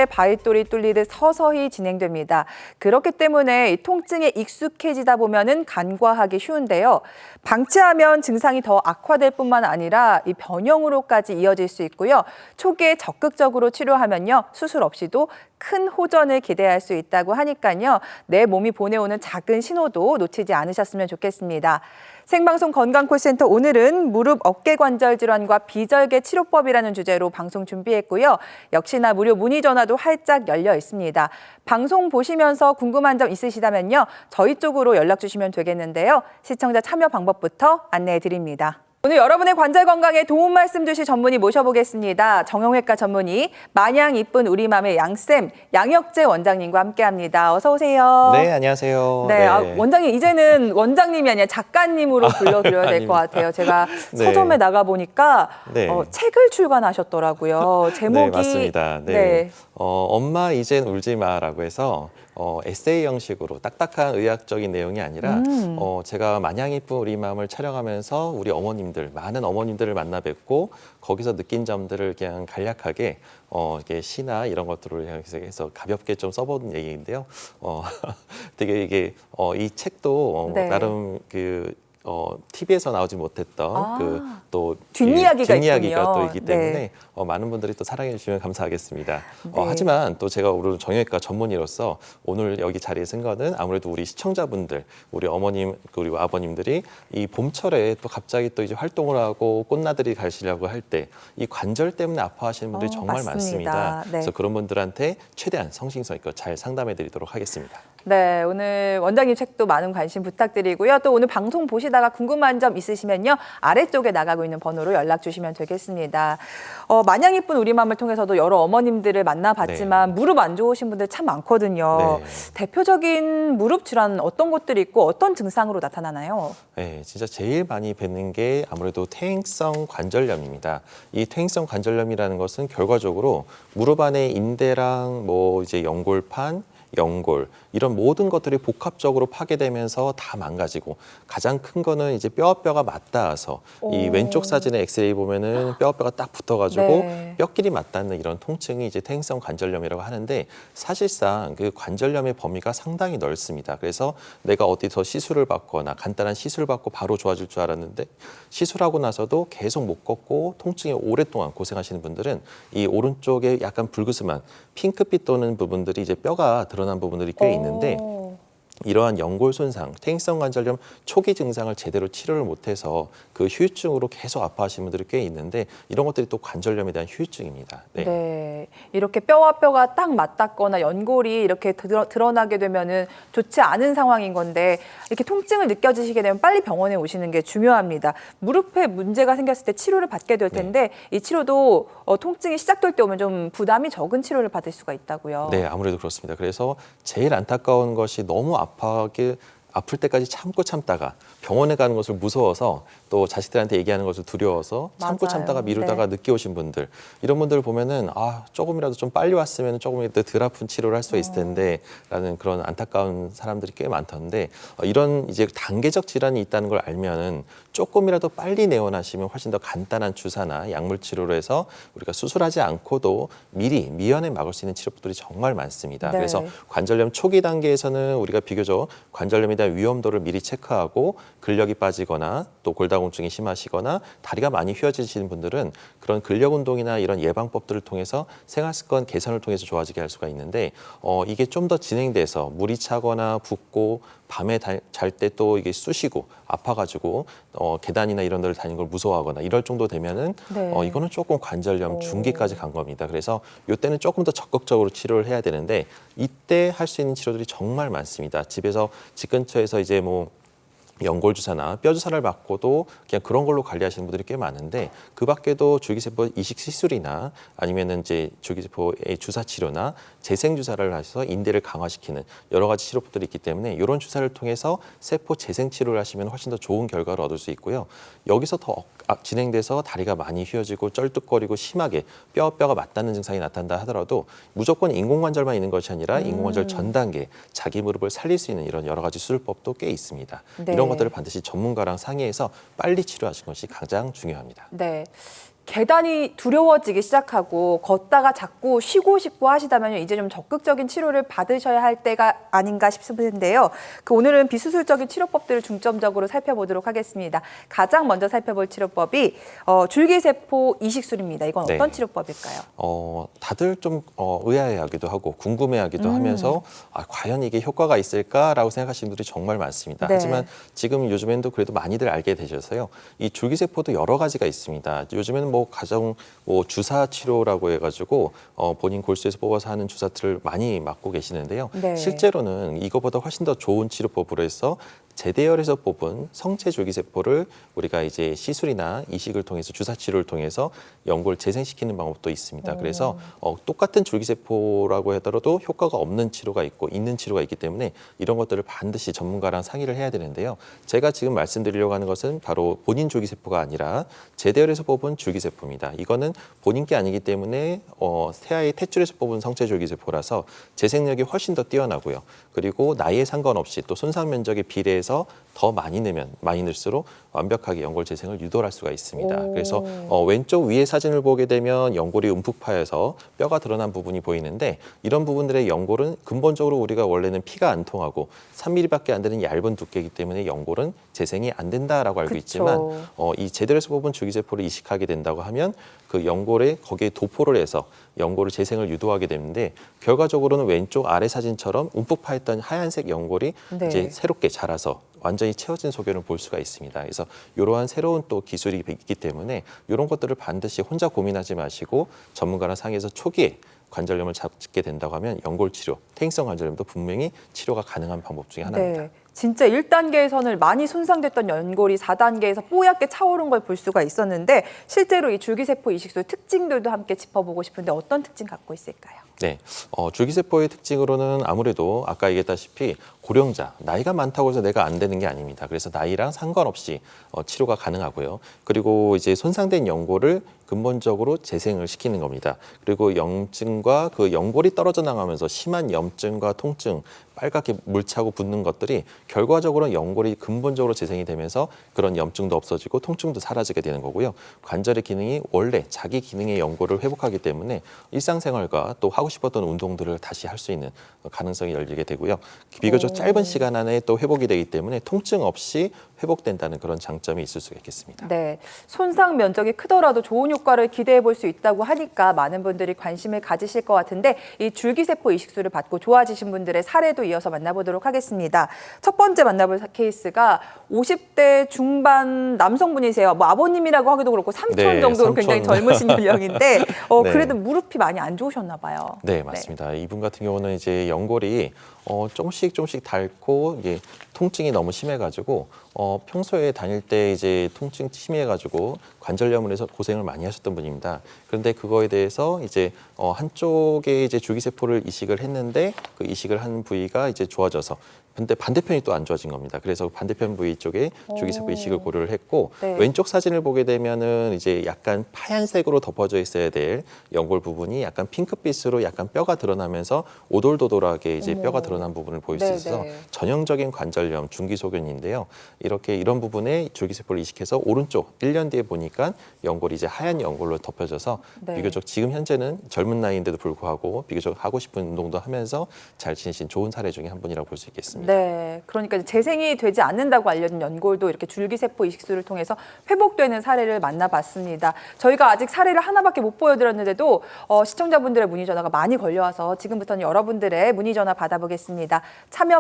바윗돌이 뚫리듯 서서히 진행됩니다. 그렇기 때문에 이 통증에 익숙해지다 보면은 간과하기 쉬운데요. 방치하면 증상이 더 악화될 뿐만 아니라 이 변형으로까지 이어질 수 있고요. 초기에 적극적으로 치료하면요. 수술 없이도 큰 호전을 기대할 수 있다고 하니까요. 내 몸이 보내오는 작은 신호도 놓치지 않으셨으면 좋겠습니다. 생방송 건강콜센터 오늘은 무릎 어깨 관절 질환과 비절개 치료법이라는 주제로 방송 준비했고요. 역시나 무료 문의 전화도 활짝 열려 있습니다. 방송 보시면서 궁금한 점 있으시다면요. 저희 쪽으로 연락 주시면 되겠는데요. 시청자 참여 방법부터 안내해 드립니다. 오늘 여러분의 관절 건강에 도움 말씀 주실 전문의 모셔보겠습니다. 정형외과 전문의, 마냥 이쁜 우리 맘의 양쌤, 양혁재 원장님과 함께합니다. 어서 오세요. 네, 안녕하세요. 네, 원장님 이제는 원장님이 아니라 작가님으로 불러드려야 될 것 같아요. 제가 네. 서점에 나가보니까 네. 책을 출간하셨더라고요. 제목이 네, 맞습니다. 네. 엄마 이젠 울지 마라고 해서 에세이 형식으로 딱딱한 의학적인 내용이 아니라 제가 마냥 이쁜 우리 마음을 촬영하면서 우리 어머님들, 많은 어머님들을 만나 뵙고 거기서 느낀 점들을 그냥 간략하게 이게 시나 이런 것들을 해서 가볍게 좀 써본 얘기인데요. 되게 이게 이 책도 네. 나름 TV에서 나오지 못했던 또 뒷이야기가 또 있기 때문에 네. 많은 분들이 또 사랑해 주시면 감사하겠습니다. 네. 하지만 또 제가 오늘 정형외과 전문의로서 오늘 여기 자리에 쓴 거는 아무래도 우리 시청자분들, 우리 어머님 그리고 아버님들이 이 봄철에 또 갑자기 또 이제 활동을 하고 꽃나들이 가시려고 할 때 이 관절 때문에 아파하시는 분들이 정말 맞습니다. 많습니다. 네. 그래서 그런 분들한테 최대한 성심성 있게 잘 상담해 드리도록 하겠습니다. 네, 오늘 원장님 책도 많은 관심 부탁드리고요. 또 오늘 방송 보시다가 궁금한 점 있으시면요. 아래쪽에 나가고 있는 번호로 연락 주시면 되겠습니다. 마냥 이쁜 우리 맘을 통해서도 여러 어머님들을 만나봤지만 무릎 안 좋으신 분들 참 많거든요. 네. 대표적인 무릎 질환은 어떤 것들이 있고 어떤 증상으로 나타나나요? 네, 진짜 제일 많이 뵙는 게 아무래도 퇴행성 관절염입니다. 이 퇴행성 관절염이라는 것은 결과적으로 무릎 안에 인대랑 이제 연골판, 연골 이런 모든 것들이 복합적으로 파괴되면서 다 망가지고 가장 큰 거는 이제 뼈가 맞닿아서 이 왼쪽 사진의 엑스레이 보면은 뼈가 딱 붙어가지고 네. 뼈끼리 맞닿는 이런 통증이 이제 퇴행성 관절염이라고 하는데 사실상 그 관절염의 범위가 상당히 넓습니다. 그래서 내가 어디서 시술을 받거나 간단한 시술을 받고 바로 좋아질 줄 알았는데 시술하고 나서도 계속 못 걷고 통증에 오랫동안 고생하시는 분들은 이 오른쪽에 약간 불그스만 핑크빛 도는 부분들이 이제 뼈가 드러난 부분들이 꽤 있는데 이러한 연골 손상, 퇴행성 관절염 초기 증상을 제대로 치료를 못해서 그 후유증으로 계속 아파하시는 분들이 꽤 있는데 이런 것들이 또 관절염에 대한 후유증입니다. 네, 이렇게 뼈와 뼈가 딱 맞닿거나 연골이 이렇게 드러나게 되면은 좋지 않은 상황인 건데 이렇게 통증을 느껴지시게 되면 빨리 병원에 오시는 게 중요합니다. 무릎에 문제가 생겼을 때 치료를 받게 될 텐데 이 치료도 통증이 시작될 때 오면 좀 부담이 적은 치료를 받을 수가 있다고요. 네, 아무래도 그렇습니다. 그래서 제일 안타까운 것이 너무 아플 때까지 참다가 병원에 가는 것을 무서워서 또 자식들한테 얘기하는 것을 두려워서 참고 맞아요. 참다가 미루다가 늦게 오신 분들 이런 분들 보면은 조금이라도 좀 빨리 왔으면 조금이라도 덜 아픈 치료를 할 수 있을 텐데 라는 그런 안타까운 사람들이 꽤 많던데 이런 이제 단계적 질환이 있다는 걸 알면은 조금이라도 빨리 내원하시면 훨씬 더 간단한 주사나 약물 치료로 해서 우리가 수술하지 않고도 미리 미연에 막을 수 있는 치료법들이 정말 많습니다. 네. 그래서 관절염 초기 단계에서는 우리가 비교적 관절염에 대한 위험도를 미리 체크하고 근력이 빠지거나 또 골다공증이 심하시거나 다리가 많이 휘어지시는 분들은 그런 근력 운동이나 이런 예방법들을 통해서 생활 습관 개선을 통해서 좋아지게 할 수가 있는데 이게 좀 더 진행돼서 물이 차거나 붓고 밤에 잘 때 또 이게 쑤시고 아파가지고 계단이나 이런 데를 다니는 걸 무서워하거나 이럴 정도 되면은 이거는 조금 관절염 중기까지 간 겁니다. 그래서 이때는 조금 더 적극적으로 치료를 해야 되는데 이때 할 수 있는 치료들이 정말 많습니다. 집에서 집 근처에서 이제 연골 주사나 뼈 주사를 받고도 그냥 그런 걸로 관리하시는 분들이 꽤 많은데 그 밖에도 줄기세포 이식 시술이나 아니면은 이제 줄기세포의 주사 치료나 재생 주사를 해서 인대를 강화시키는 여러 가지 치료법들이 있기 때문에 이런 주사를 통해서 세포 재생 치료를 하시면 훨씬 더 좋은 결과를 얻을 수 있고요. 여기서 더 진행돼서 다리가 많이 휘어지고 쩔뚝거리고 심하게 뼈가 맞닿는 증상이 나타난다 하더라도 무조건 인공관절만 있는 것이 아니라 인공관절 전 단계 자기 무릎을 살릴 수 있는 이런 여러 가지 수술법도 꽤 있습니다. 네. 이런 것들을 반드시 전문가랑 상의해서 빨리 치료하시는 것이 가장 중요합니다. 네. 계단이 두려워지기 시작하고 걷다가 자꾸 쉬고 싶고 하시다면 이제 좀 적극적인 치료를 받으셔야 할 때가 아닌가 싶은데요. 오늘은 비수술적인 치료법들을 중점적으로 살펴보도록 하겠습니다. 가장 먼저 살펴볼 치료법이 줄기세포 이식술입니다. 이건 어떤 네. 치료법일까요? 다들 좀 의아해하기도 하고 궁금해하기도 하면서 과연 이게 효과가 있을까라고 생각하시는 분들이 정말 많습니다. 네. 하지만 지금 요즘에는 그래도 많이들 알게 되셔서요. 이 줄기세포도 여러 가지가 있습니다. 요즘에는 가정 주사 치료라고 해가지고 본인 골수에서 뽑아서 하는 주사들을 많이 맞고 계시는데요. 네. 실제로는 이거보다 훨씬 더 좋은 치료법으로 해서 제대열에서 뽑은 성체 줄기세포를 우리가 이제 시술이나 이식을 통해서 주사 치료를 통해서 연골 재생시키는 방법도 있습니다. 그래서 똑같은 줄기세포라고 하더라도 효과가 없는 치료가 있고 있는 치료가 있기 때문에 이런 것들을 반드시 전문가랑 상의를 해야 되는데요. 제가 지금 말씀드리려고 하는 것은 바로 본인 줄기세포가 아니라 제대열에서 뽑은 줄기세포입니다. 이거는 본인 게 아니기 때문에 태아의 탯줄에서 뽑은 성체 줄기세포라서 재생력이 훨씬 더 뛰어나고요. 그리고 나이에 상관없이 또 손상 면적에 비례해서 더 많이 넣으면 많이 넣을수록 완벽하게 연골 재생을 유도할 수가 있습니다. 그래서 왼쪽 위에 사진을 보게 되면 연골이 움푹 파여서 뼈가 드러난 부분이 보이는데 이런 부분들의 연골은 근본적으로 우리가 원래는 피가 안 통하고 3mm밖에 안 되는 얇은 두께이기 때문에 연골은 재생이 안 된다라고 알고 그쵸. 있지만 이 제대로해서 뽑은 줄기세포를 이식하게 된다고 하면 그 연골에 거기에 도포를 해서 연골의 재생을 유도하게 되는데 결과적으로는 왼쪽 아래 사진처럼 움푹 파였던 하얀색 연골이 네. 이제 새롭게 자라서 완전히 채워진 소견을 볼 수가 있습니다. 그래서 이러한 새로운 또 기술이 있기 때문에 이런 것들을 반드시 혼자 고민하지 마시고 전문가랑 상의해서 초기에 관절염을 잡게 된다고 하면 연골 치료, 퇴행성 관절염도 분명히 치료가 가능한 방법 중에 하나입니다. 네. 진짜 1단계에서는 많이 손상됐던 연골이 4단계에서 뽀얗게 차오른 걸 볼 수가 있었는데 실제로 이 줄기세포 이식술 특징들도 함께 짚어보고 싶은데 어떤 특징 갖고 있을까요? 네, 줄기세포의 특징으로는 아무래도 아까 얘기했다시피 고령자, 나이가 많다고 해서 내가 안 되는 게 아닙니다. 그래서 나이랑 상관없이 치료가 가능하고요. 그리고 이제 손상된 연골을 근본적으로 재생을 시키는 겁니다. 그리고 염증과 그 연골이 떨어져 나가면서 심한 염증과 통증, 빨갛게 물차고 붓는 것들이 결과적으로 연골이 근본적으로 재생이 되면서 그런 염증도 없어지고 통증도 사라지게 되는 거고요. 관절의 기능이 원래 자기 기능의 연골을 회복하기 때문에 일상생활과 또 하고 싶었던 운동들을 다시 할 수 있는 가능성이 열리게 되고요. 비교적 짧은 시간 안에 또 회복이 되기 때문에 통증 없이 회복된다는 그런 장점이 있을 수가 있겠습니다. 네, 손상 면적이 크더라도 좋은 효과를 기대해 볼 수 있다고 하니까 많은 분들이 관심을 가지실 것 같은데 이 줄기세포 이식술을 받고 좋아지신 분들의 사례도 이어서 만나보도록 하겠습니다. 첫 번째 만나볼 케이스가 50대 중반 남성분이세요. 아버님이라고 하기도 그렇고 삼촌 네, 정도로 삼촌. 굉장히 젊으신 연령인데 네. 그래도 무릎이 많이 안 좋으셨나 봐요. 네, 맞습니다. 이분 같은 경우는 이제 연골이 조금씩 닳고 이게 통증이 너무 심해가지고 평소에 다닐 때 이제 통증 심해가지고 관절염을 해서 고생을 많이 하셨던 분입니다. 그런데 그거에 대해서 이제 한쪽에 이제 줄기세포를 이식을 했는데 그 이식을 한 부위가 이제 좋아져서 근데 반대편이 또 안 좋아진 겁니다. 그래서 반대편 부위 쪽에 줄기세포 이식을 고려를 했고 네. 왼쪽 사진을 보게 되면은 이제 약간 하얀색으로 덮어져 있어야 될 연골 부분이 약간 핑크빛으로 약간 뼈가 드러나면서 오돌도돌하게 이제 뼈가 드러난 부분을 보일 수 네, 있어서 네. 전형적인 관절염 중기소견인데요. 이런 부분에 줄기세포를 이식해서 오른쪽 1년 뒤에 보니까 연골이 이제 하얀 연골로 덮여져서 네. 비교적 지금 현재는 젊은 나이인데도 불구하고 비교적 하고 싶은 운동도 하면서 잘 지내신 좋은 사례 중에 한 분이라고 볼 수 있겠습니다. 네, 그러니까 재생이 되지 않는다고 알려진 연골도 이렇게 줄기세포 이식술을 통해서 회복되는 사례를 만나봤습니다. 저희가 아직 사례를 하나밖에 못 보여드렸는데도 시청자분들의 문의 전화가 많이 걸려와서 지금부터는 여러분들의 문의 전화 받아보겠습니다. 참여